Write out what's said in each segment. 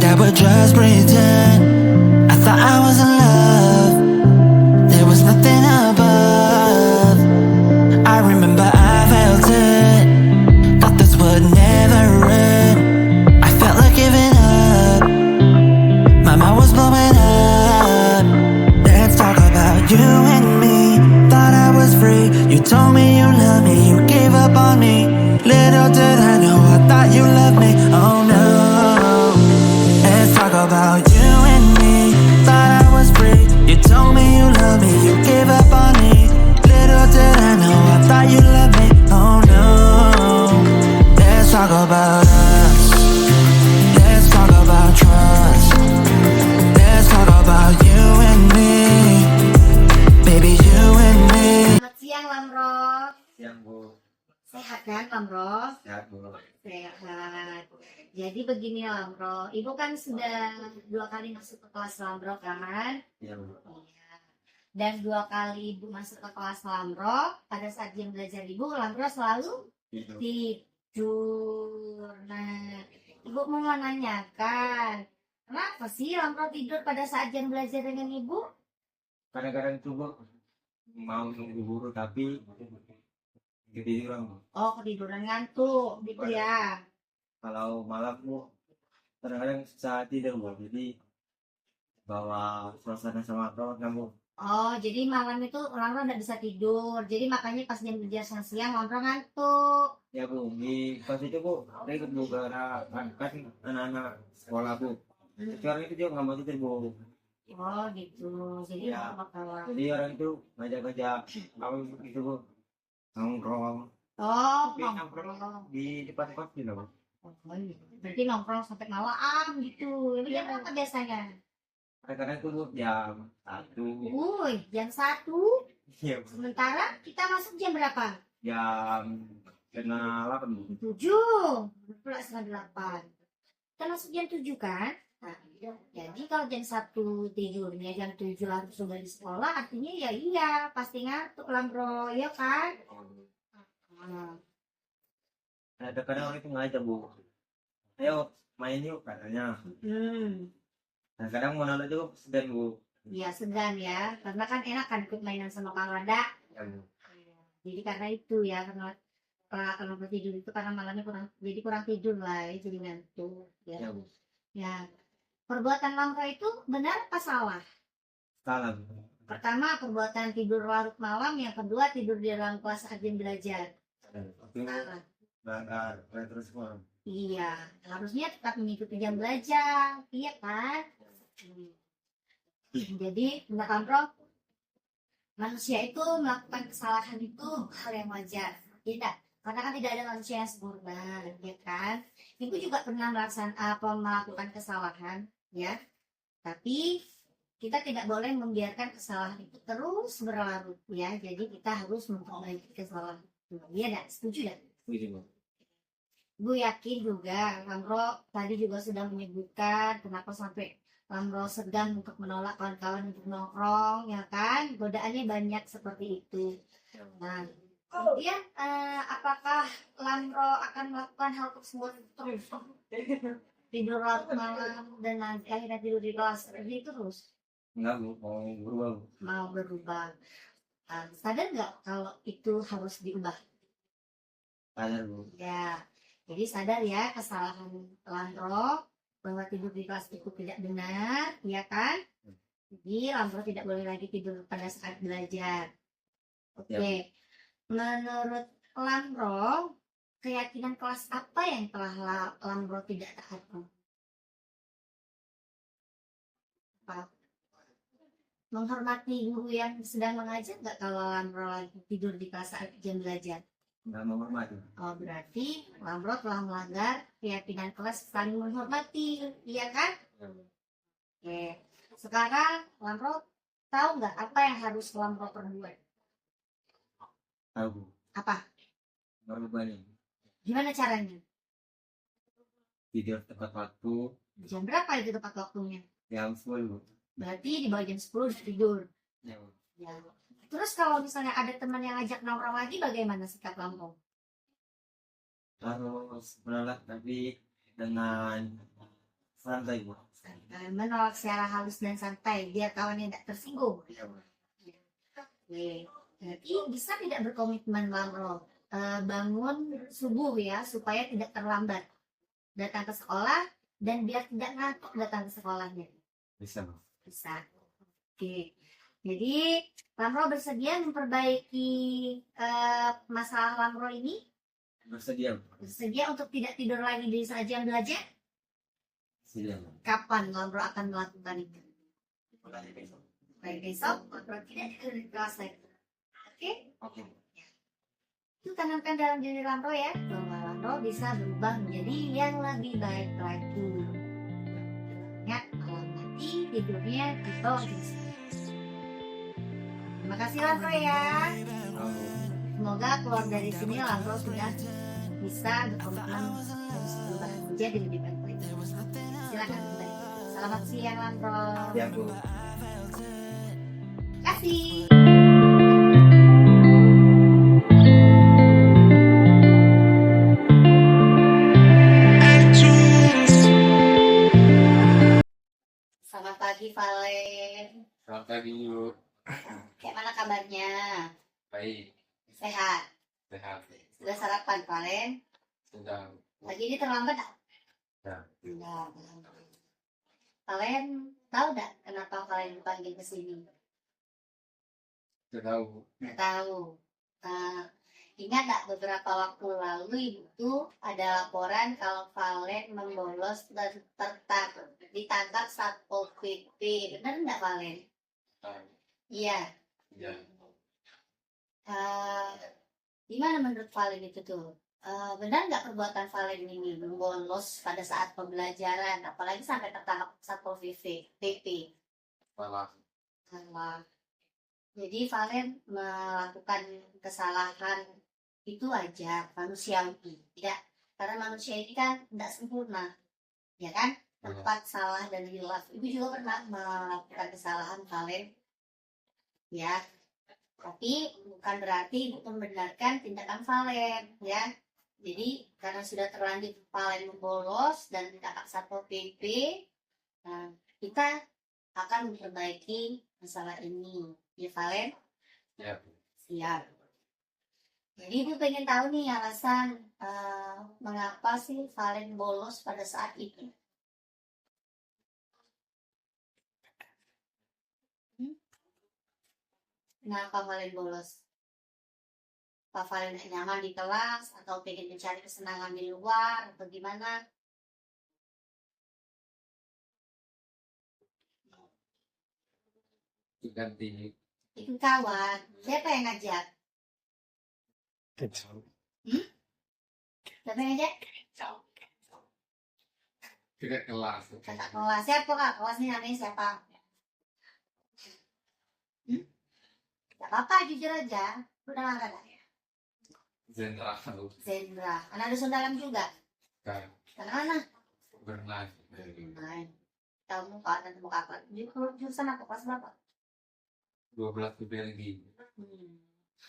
I would just pretend. I thought I was in love. There was nothing above. I remember I felt it. Thought this would never end. I felt like giving up. My mind was blowing up. Let's talk about you and me. Thought I was free. You told me you loved me. You gave up on me. Little did I know, I thought you loved me. Oh no. Let's talk about you and me. Thought I was free. You told me you loved me. You gave up on me. Little did I know, I thought you loved me. Oh no. Let's talk about us. Let's talk about trust. Let's talk about you and me. Baby, you and me. Selamat siang Lamro. Siang Bu. Sehat kan Lamro? Sehat Bu. Sehat. Jadi begini Lamro, Ibu kan sudah 2 kali masuk ke kelas Lamro kan? Iya Bu. Iya. Dan 2 kali Ibu masuk ke kelas Lamro, pada saat jam belajar Ibu, Lamro selalu Itu. tidur. Nah, Ibu mau menanyakan, kenapa sih Lamro tidur pada saat jam belajar dengan Ibu? Kadang-kadang itu Bu mau nunggu guru tapi ketiduran Bu. Oh, ketiduran ngantuk gitu ya. Kalau malam Bu kadang-kadang susah tidur Bu. Jadi bawa suasana sama kawan Bu. Oh, jadi malam itu Lamro nggak bisa tidur. Jadi makanya pas jam belajar siang Lamro ngantuk. Ya Bu, di pas itu Bu saya ikut Bu karena kan anak-anak sekolah Bu. Sekarang itu juga nggak mau tidur Bu. Oh, gitu. Jadi Ya. bakalan. Jadi orang itu ngajak-ngajak apa gitu Bu, nongkrong. Oh, Tapi nongkrong nongkrong. di depan kos gitu Bu. Oh, iya. Berarti nongkrong sampai malam gitu. Ini jam berapa biasanya? Kadang-kadang itu Bu jam 1. Wih, jam 1. Iya Bu. Sementara kita masuk jam berapa? Jam 7:30 Bu. 7. Pula setengah 8. Kita masuk jam 7 kan? Nah, jadi kalau jam 1 tidurnya jam 7 harus sudah di sekolah, artinya ya iya, pasti ngantuk Lamro, ya kan? Nah, Ada kadang orang itu ngajak Bu, ayo main yuk katanya. Nah kadang mau nolak juga segan Bu. ya segan ya, karena kan enak kan ikut mainan sama Kang Rada. Ya Bu. Jadi karena itu ya, karena tidur itu karena malamnya kurang tidur lah, ya, jadi ngantuk. Ya Ya. Bu. Ya, perbuatan Lamro itu benar apa salah? Salah Bu. Pertama, perbuatan tidur larut malam. Yang kedua, tidur di dalam kelas saat jam belajar. Tapi Salah. berangkat terus Bu. Iya, harusnya tetap mengikuti jam belajar. Iya kan? Jadi, menurut Lamro, manusia itu melakukan kesalahan itu hal yang wajar. Tidak. Karena kan tidak ada manusia yang sempurna, ya kan? Ibu juga pernah melakukan kesalahan, ya. Tapi kita tidak boleh membiarkan kesalahan itu terus berlarut, ya. Jadi kita harus memperbaiki kesalahan itu. Iya, dah, setuju dah. Begitu Bu. Bu yakin juga Lamro tadi juga sudah menyebutkan kenapa sampai Lamro segan untuk menolak kawan-kawan untuk nongkrong, ya kan? Godaannya banyak seperti itu. Nah, kemudian apakah Lamro akan melakukan hal tersebut terus? Tidur larut malam dan nanti akhirnya tidur di kelas seperti itu terus? Enggak Bu, mau berubah Bu. Mau berubah? Sadar nggak kalau itu harus diubah? Sadar Bu. Ya, jadi sadar ya kesalahan Lamro bahwa tidur di kelas itu tidak benar, ya kan? Jadi Lamro tidak boleh lagi tidur pada saat belajar. Oke. Menurut Lamro, keyakinan kelas apa yang telah Lamro tidak taati? Apa? Menghormati guru yang sedang mengajar nggak kalau Lamro lagi tidur di kelas saat jam belajar? Enggak menghormati. Oh, berarti Lamro telah melanggar keyakinan kelas saling menghormati, iya kan? Oke. Sekarang Lamro tahu nggak apa yang harus Lamro perbuat? Tahu Bu. Apa? Berubah nih. Gimana caranya? Tidur tepat waktu Jam berapa itu tepat waktunya? jam 10 Bu. Berarti di bawah jam 10 udah tidur. Ya Bu. Ya. Terus kalau misalnya ada teman yang ngajak nongkrong lagi, bagaimana sikap Lamro? Harus menolak tapi dengan santai Bu. Menolak secara halus dan santai biar kawannya tidak tersinggung. Iya Bu. Oke. Jadi bisa tidak berkomitmen Lamro bangun subuh ya supaya tidak terlambat datang ke sekolah dan biar tidak ngantuk datang ke sekolahnya. Bisa Bu. Bisa. Oke. Jadi Lamro bersedia memperbaiki masalah Lamro ini? Bersedia Bu. Bersedia untuk tidak tidur lagi di saat jam belajar? Bersedia Bu. Kapan Lamro akan melakukan itu? Mulai besok. Mulai besok, Lamro tidak tidur di kelas lagi. Oke? Oke. Itu tanamkan dalam diri Lamro ya, bahwa Lamro bisa berubah menjadi yang lebih baik lagi. Ingat, malam nanti tidurnya di bawah jam 9. Terima kasih Lamro ya. Semoga keluar dari sini Lamro sudah bisa berkomitmen terus berubah menjadi lebih baik lagi. Silakan kembali. Selamat siang Lamro. Ya Bu. Terima kasih. Selamat pagi Valen. Selamat pagi Bu. Kayak mana kabarnya? Baik, Sehat? sehat. Sudah sarapan Valen? Sudah. Lagi ini terlambat tak? Ya. Enggak. Valen tahu tak kenapa Valen dipanggil ke sini? Sudah Bu. Nggak tahu. Ingat tak beberapa waktu lalu itu ada laporan kalau Valen membolos dan ditangkap Satpol PP. Benar nggak Valen? Iya. Ya. Gimana menurut Valen itu tuh? Benar nggak perbuatan Valen ini membolos pada saat pembelajaran, apalagi sampai tertangkap Satpol PP? Malah. Salah. Jadi Valen melakukan kesalahan itu wajar, manusiawi, ya. Karena manusia ini kan tidak sempurna, ya kan? Tepat, salah, dan hilaf. Ibu juga pernah melakukan kesalahan Valen, ya. Tapi bukan berarti ibu membenarkan tindakan Valen, ya. Jadi karena sudah terlanjur Valen membolos dan ditangkap Satpol PP, nah, kita akan memperbaiki masalah ini, ya Valen? Ya. Siap. Jadi ibu pengen tahu nih alasan mengapa sih Valen bolos pada saat itu. Kenapa Valen bolos? Apa Valen tidak nyaman di kelas atau pengen mencari kesenangan di luar atau gimana? Ganti. Ikut kawan. Siapa yang ngajak? Siapa yang ngajak? Tidak kelas. Kakak kelas. Siapa kak? Kelasnya namanya siapa? Gak apa-apa, jujur aja. Udah lama gak ya? Zendra. Zendra. Anak dusun dalam juga? Kan. Karena mana? Berenang. Main. Kamu kak dan kamu kakak. Jurusan apa? Kelas berapa? 12 ke Belgia.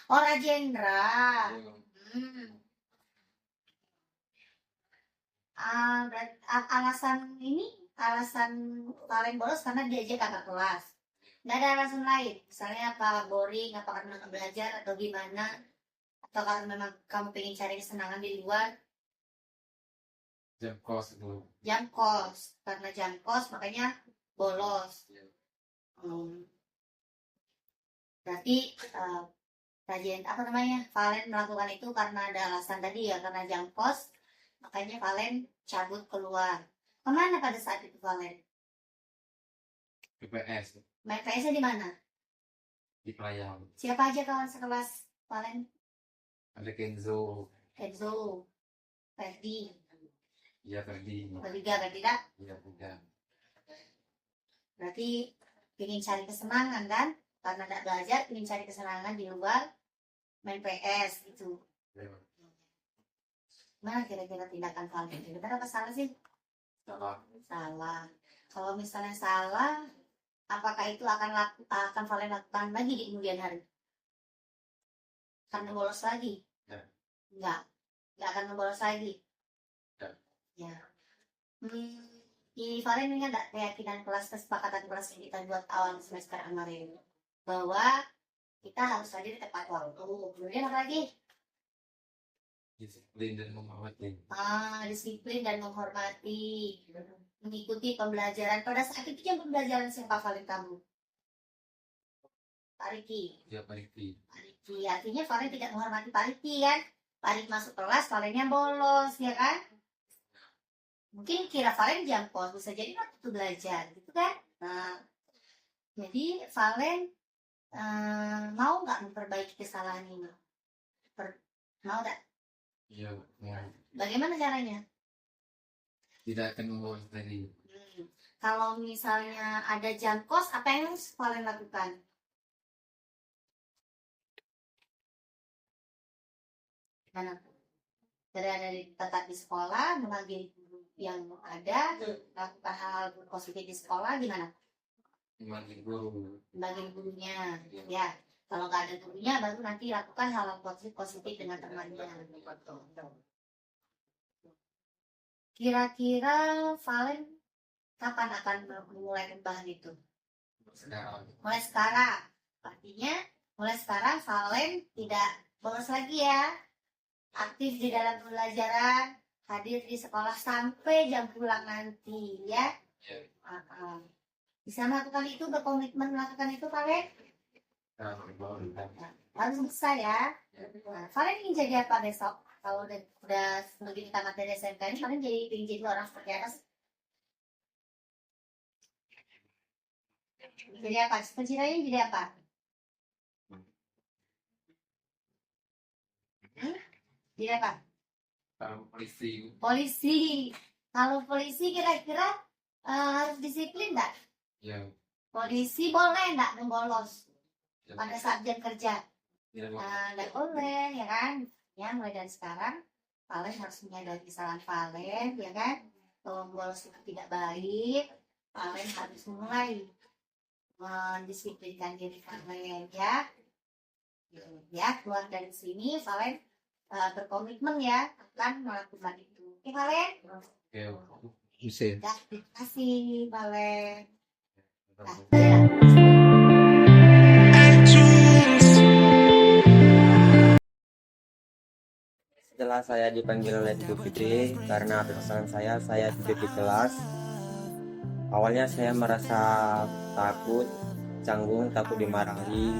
Oh, Rajendra. Alasan Valen bolos karena diajak kakak kelas. Nggak ada alasan lain. Misalnya apa boring, apa karena nggak belajar atau gimana? Atau kalau memang kamu pengen cari kesenangan di luar? Jam kos Bu. Jam kos. Karena jam kos makanya bolos. Berarti Valen melakukan itu karena ada alasan tadi ya, karena jam kos, makanya Valen cabut keluar. Kemana pada saat itu Valen? PPS. Main PS-nya di mana? Di Playang. Siapa aja kawan sekelas Valen? Ada Kenzo. Kenzo, Ferdi, Iya Ferdi. Bertiga, tidak? Iya tidak. Berarti ingin cari kesenangan kan? Karena tidak belajar, ingin cari kesenangan di luar, main PS gitu. Mana kira-kira tindakan Valen? Benar apa salah sih? Salah. Salah. Kalau misalnya salah, apakah itu akan Valen lakukan lagi di kemudian hari? Akan bolos lagi? Ya. Enggak akan bolos lagi. Ya. Ya. Valen ingat nggak keyakinan kelas, kesepakatan kelas yang kita buat awal semester kemarin, bahwa kita harus hadir tepat waktu. Kemudian apa lagi? Disiplin dan menghormati. Disiplin dan menghormati, mengikuti pembelajaran. Pada saat itu jam pembelajaran siapa Valen kamu? Pak Riki. Ya, Pak Riki. Pak Riki, artinya Valen tidak menghormati Pak Riki kan? Pak Riki masuk kelas, Valennya bolos, ya kan? Mungkin kira Valen jam kos, bisa jadi waktu itu belajar, gitu kan? Nah, jadi Valen mau nggak memperbaiki kesalahan ini? Mau nggak? Iya, ya. Bagaimana caranya? Tidak akan membawa tadi. Kalau misalnya ada jam kos, apa yang harus Valen lakukan? Mana? Dari tetap di sekolah, menghargai guru yang ada, lakukan hal-hal positif di sekolah, gimana? Memanggil guru. Bagi gurunya, ya. Kalau nggak ada gurunya, baru nanti lakukan hal-hal positif dengan temannya. Kira-kira Valen kapan akan memulai perubahan itu? Sekarang. Mulai sekarang. Artinya, mulai sekarang Valen tidak bolos lagi ya. Aktif di dalam pembelajaran, hadir di sekolah sampai jam pulang nanti, ya. Ya. Bisa melakukan itu, berkomitmen melakukan itu, Valen? Harus bisa ya. Nah, Valen ingin jadi apa besok? Kalau udah begini tamat dari SMK ini, Valen ingin jadi orang seperti apa sih? Jadi apa? Cita-citanya jadi apa? Jadi apa? Polisi. Polisi. Kalau polisi kira-kira harus disiplin nggak? Ya. Polisi boleh nggak membolos pada saat jam kerja? Tidak mau. Nggak boleh, ya kan? Ya, mulai dari sekarang Valen harus menyadari kesalahan Valen, ya kan? Kalau membolos itu tidak baik, Valen harus mulai mendisiplinkan diri Valen, ya. Ya, keluar dari sini Valen berkomitmen ya akan melakukan itu. Oke, Valen? Oke. Bisa. Ya, terima kasih, Valen. Nah, Setelah saya dipanggil oleh Ibu Fitri karena kesalahan saya tidur di kelas. Awalnya saya merasa takut, canggung, takut dimarahi,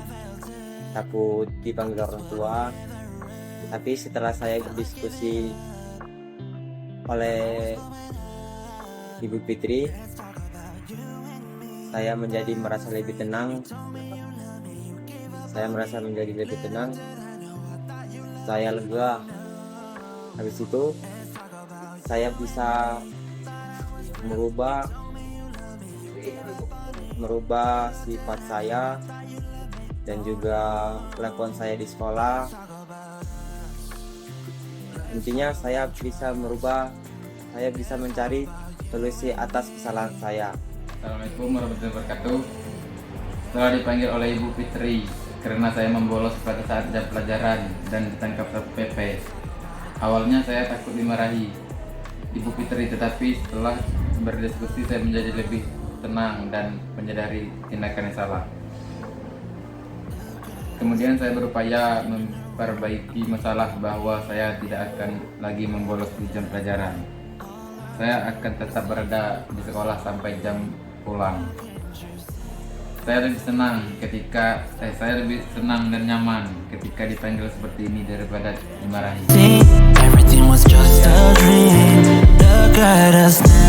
takut dipanggil orang tua. Tapi setelah saya berdiskusi oleh Ibu Fitri, saya merasa lebih tenang. Saya lega. Habis itu saya bisa merubah sifat saya dan juga kelakuan saya di sekolah. Intinya saya bisa mencari solusi atas kesalahan saya. Assalamualaikum warahmatullahi wabarakatuh. Setelah dipanggil oleh Ibu Fitri karena saya membolos pada saat jam pelajaran dan ditangkap Satpol PP. Awalnya saya takut dimarahi Ibu Fitri, tetapi setelah berdiskusi saya menjadi lebih tenang dan menyadari tindakan yang salah. Kemudian saya berupaya memperbaiki masalah bahwa saya tidak akan lagi membolos di jam pelajaran. Saya akan tetap berada di sekolah sampai jam pulang. Saya lebih senang dan nyaman ketika dipanggil seperti ini daripada dimarahi. Everything was just a dream. Look at us now.